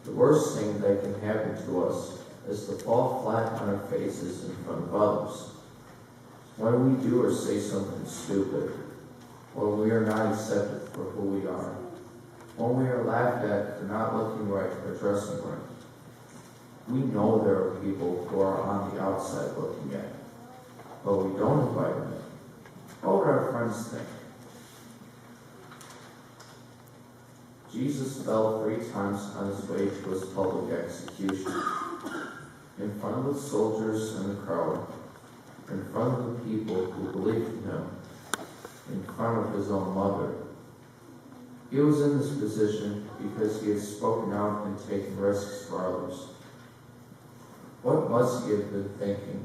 The worst thing that can happen to us is to fall flat on our faces in front of others. When we do or say something stupid, when we are not accepted for who we are, when we are laughed at for not looking right or dressing right, we know there are people who are on the outside looking in, but we don't invite them. What would our friends think? Jesus fell 3 times on his way to his public execution. In front of the soldiers and the crowd, in front of the people who believed in him, in front of his own mother. He was in this position because he had spoken out and taken risks for others. What must he have been thinking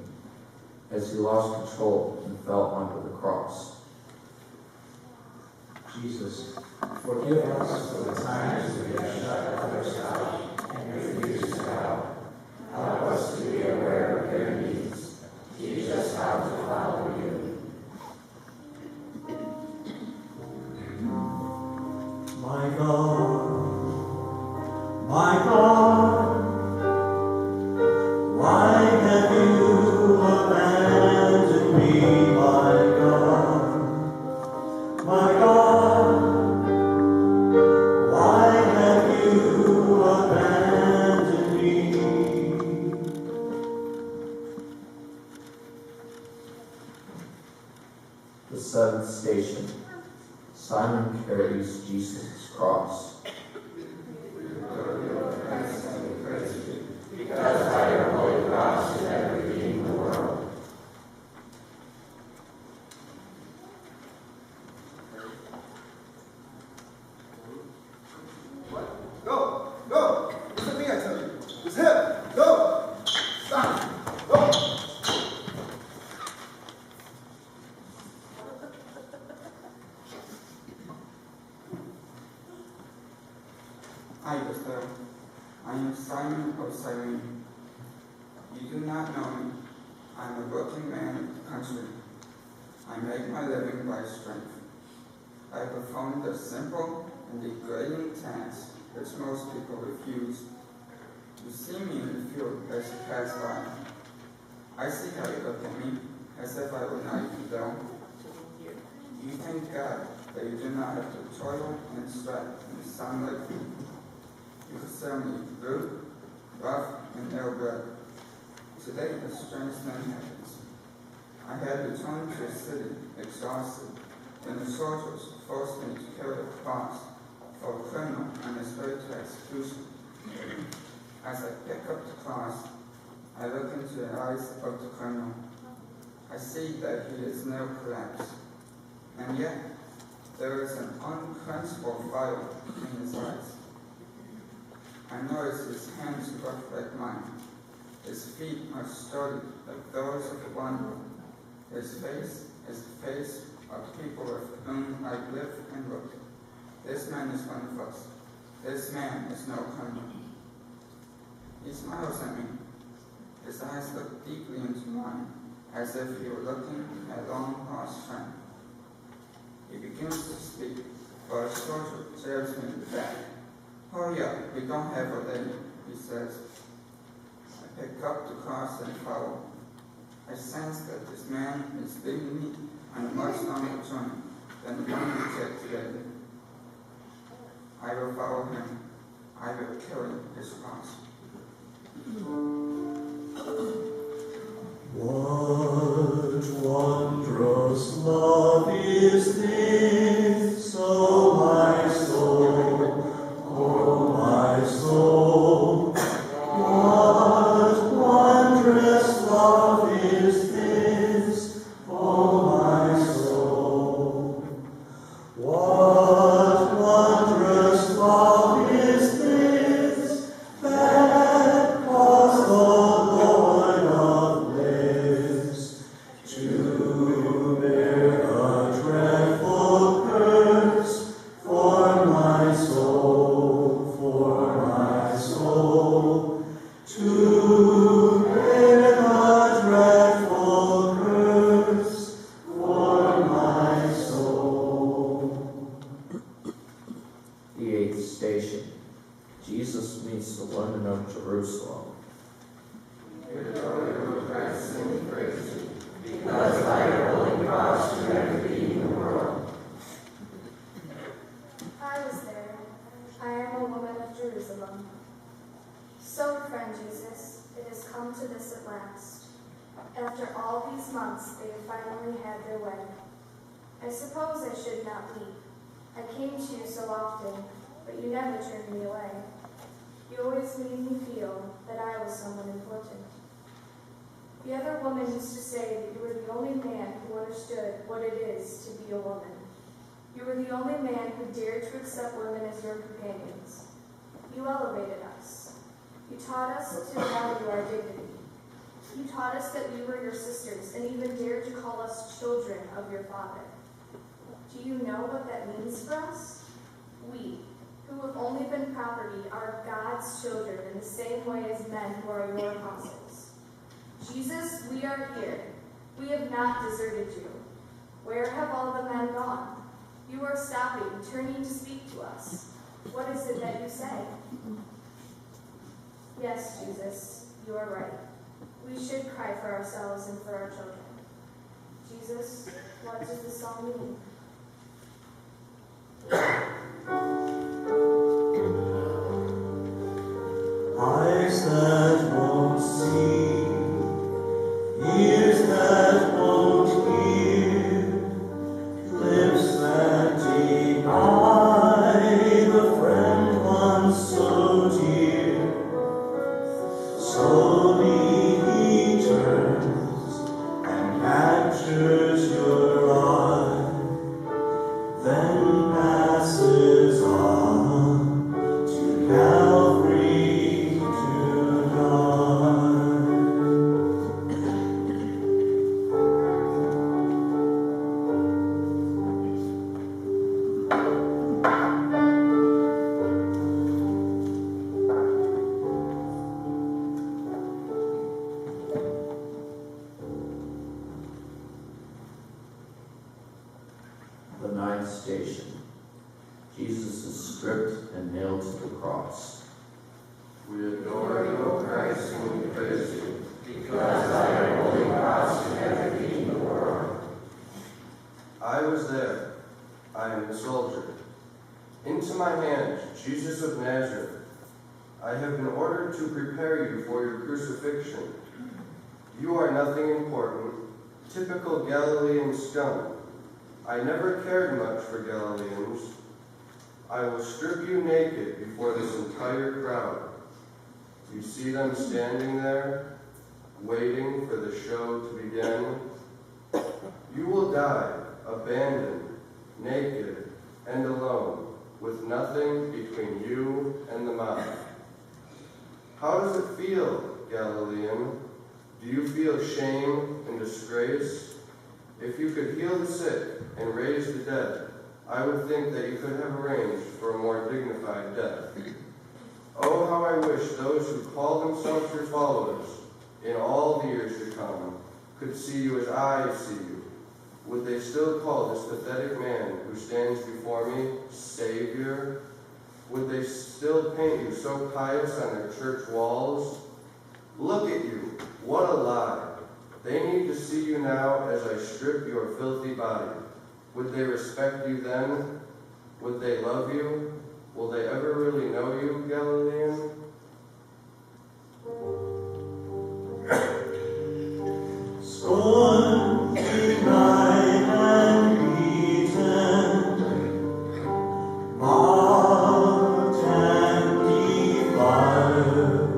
as he lost control and fell under the cross? Jesus, forgive us for the times we have shut others out and refused to help. Help us to be aware of their needs. Teach us how to follow you. My God, why have you abandoned me, my God? My God, why have you abandoned me? The 7th station. Simon carries Jesus' cross. Because by your holy cross you have redeemed the world. Go! Go! It's a me, I tell you. It's him! Go! Stop! Go! Hi, Gustav. I am Simon of Cyrene. You do not know me. I am a working man of the country. I make my living by strength. I perform the simple and degrading tasks which most people refuse. You see me in the field as you pass by. I see how you look at me, as if I were not even there. You thank God that you do not have to toil and sweat in the sun like me. You sell me rude, rough, and ill-bred. Today, a strange thing happens. I had returned to the city, exhausted, when the soldiers forced me to carry a cross for a criminal on his way to execution. As I pick up the cross, I look into the eyes of the criminal. I see that he is near collapse, and yet there is an unquenchable fire in his eyes. I notice his hands rough like mine. His feet are sturdy like those of one. His face is the face of people with whom I live and work. This man is one of us. This man is no criminal. He smiles at me. His eyes look deeply into mine, as if he were looking at a long-lost friend. He begins to speak, but a soldier jabs me in the back. Hurry up, we don't have a lady, he says. I pick up the cross and follow. I sense that this man is leading me on a much longer journey than the one we take together. I will follow him. I will carry his cross. What wondrous love is this, O my soul, O my soul? What wondrous love is this, O my soul? What wondrous love is this that caused the Lord of bliss 8th station. Jesus meets the women of Jerusalem. Because by your holy cross you have redeemed the world. I was there. I am a woman of Jerusalem. So, friend Jesus, it has come to this at last. After all these months, they have finally had their way. I suppose I should not weep. I came to you so often, but you never turned me away. You always made me feel that I was someone important. The other woman used to say that you were the only man who understood what it is to be a woman. You were the only man who dared to accept women as your companions. You elevated us. You taught us to value our dignity. You taught us that we were your sisters and even dared to call us children of your Father. Do you know what that means for us? We, who have only been property, are God's children in the same way as men who are your apostles. Jesus, we are here. We have not deserted you. Where have all the men gone? You are stopping, turning to speak to us. What is it that you say? Yes, Jesus, you are right. We should cry for ourselves and for our children. Jesus, what does this all mean? Eyes that won't see, ears that won't hear, lips that deny the friend once so dear. Slowly he turns and captures your eye, then passes on to Calvary to die. The 9th station. Jesus is stripped and nailed to the cross. We adore you, O Christ, and we praise you, because by your holy cross you have redeemed the world. I was there. I am the soldier. Into my hand, Jesus of Nazareth. I have been ordered to prepare you for your crucifixion. You are nothing important, typical Galilean scum. I never cared much for Galileans. I will strip you naked before this entire crowd. You see them standing there, waiting for the show to begin. You will die, abandoned, naked, and alone, with nothing between you and the mob. How does it feel, Galilean? Do you feel shame and disgrace? If you could heal the sick and raise the dead, I would think that you could have arranged for a more dignified death. Oh, how I wish those who call themselves your followers in all the years to come could see you as I see you. Would they still call this pathetic man who stands before me Savior? Would they still paint you so pious on their church walls? Look at you, what a lie. They need to see you now as I strip your filthy body. Would they respect you then? Would they love you? Will they ever really know you, Galilean? Scorn, denied, and beaten, mocked and defiled,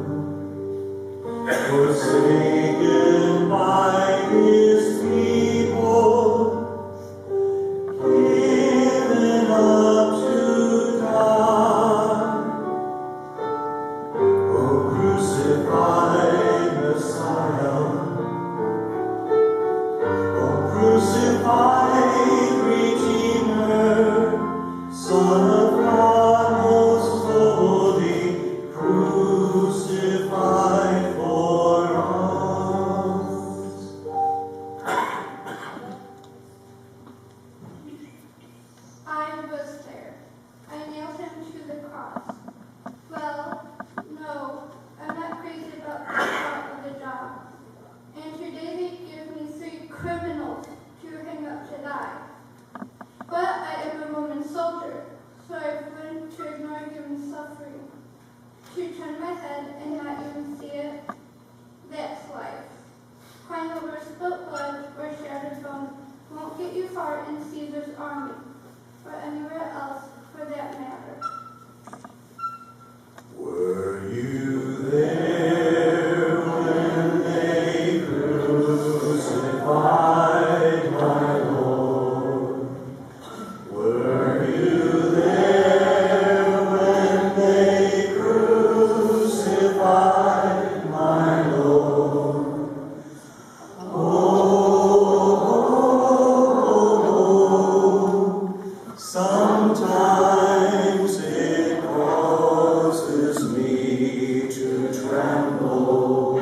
forsaken by his people, given up to die. To turn my head and not even see it, that's life. Crying over spilt blood or shattered bone won't get you far in Caesar's army, or anywhere else for that matter. Were you there when they crucified my Lord? Were you there when they crucified my Lord? Oh, sometimes it causes me to tremble,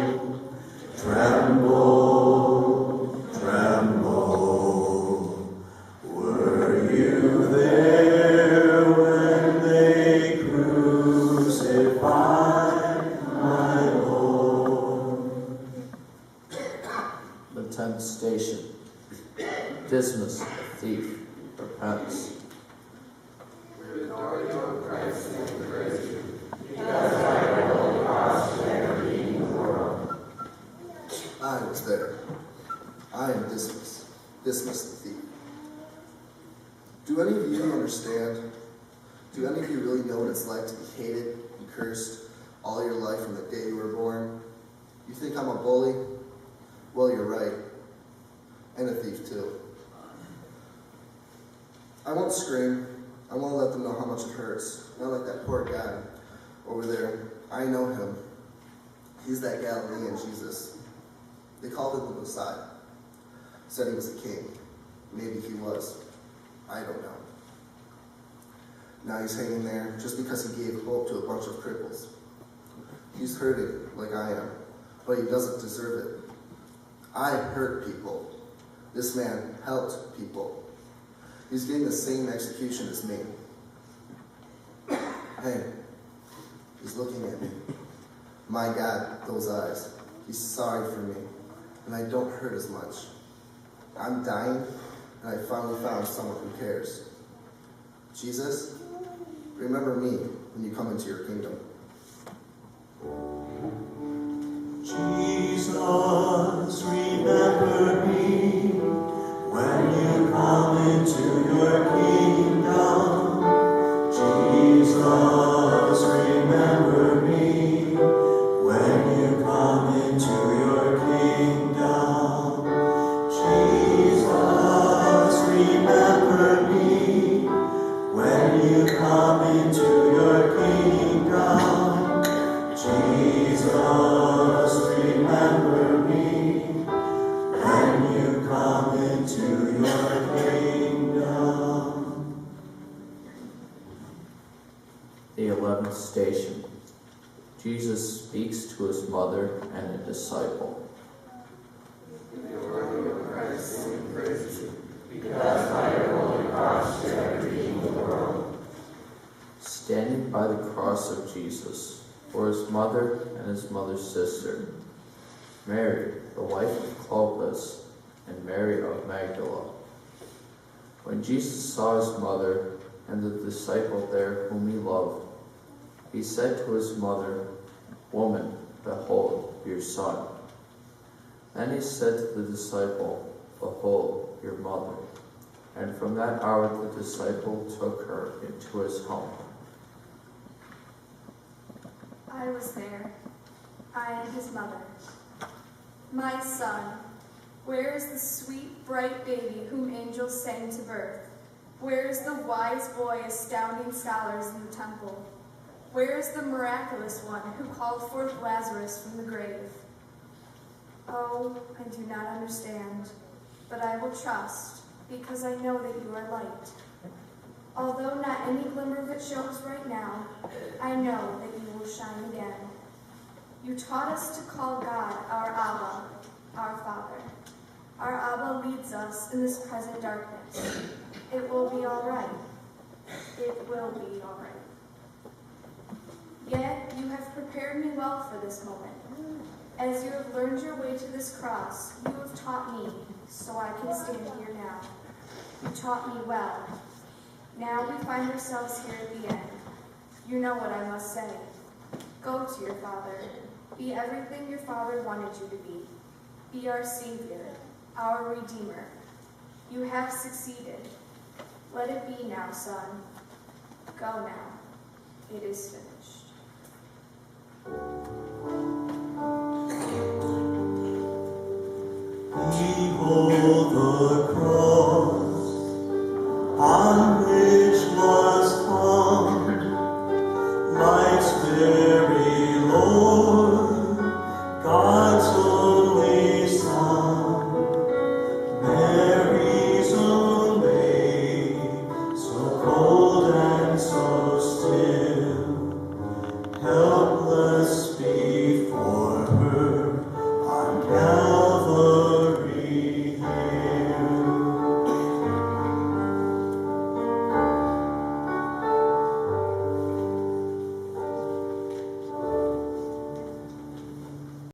tremble, tremble. Were you there when they crucified my Lord? The 10th station. Dismas, the thief, repents. I was there. I am Dismas the thief. Do any of you understand? Do any of you really know what it's like to be hated and cursed all your life from the day you were born? You think I'm a bully? Well, you're right. And a thief, too. I won't scream. I won't let them know how much it hurts. Not like that poor guy over there. I know him. He's that Galilean Jesus. They called him the Messiah. Said he was a king. Maybe he was. I don't know. Now he's hanging there just because he gave hope to a bunch of cripples. He's hurting like I am, but he doesn't deserve it. I hurt people. This man helped people. He's getting the same execution as me. Hey, he's looking at me. My God, those eyes. He's sorry for me, and I don't hurt as much. I'm dying, and I finally found someone who cares. Jesus, remember me when you come into your kingdom. Jesus, remember me when you come into your kingdom. Jesus, remember me when you come into your kingdom. Jesus, remember me when you come into your kingdom. Jesus, remember me when you come into your kingdom. The 11th station. Jesus speaks to his mother and a disciple. Standing by the cross of Jesus were his mother and his mother's sister, Mary, the wife of Clopas, and Mary of Magdala. When Jesus saw his mother and the disciple there whom he loved, he said to his mother, "Woman, behold your son." Then he said to the disciple, "Behold your mother." And from that hour the disciple took her into his home. I was there. I am his mother. My son, where is the sweet, bright baby whom angels sang to birth? Where is the wise boy astounding scholars in the temple? Where is the miraculous one who called forth Lazarus from the grave? Oh, I do not understand, but I will trust, because I know that you are light. Although not any glimmer of it shows right now, I know that you will shine again. You taught us to call God our Abba, our Father. Our Abba leads us in this present darkness. It will be all right. It will be all right. Yet you have prepared me well for this moment. As you have learned your way to this cross, you have taught me, so I can stand here now. You taught me well. Now we find ourselves here at the end. You know what I must say. Go to your Father. Be everything your Father wanted you to be. Be our Savior, our Redeemer. You have succeeded. Let it be now, son. Go now. It is finished.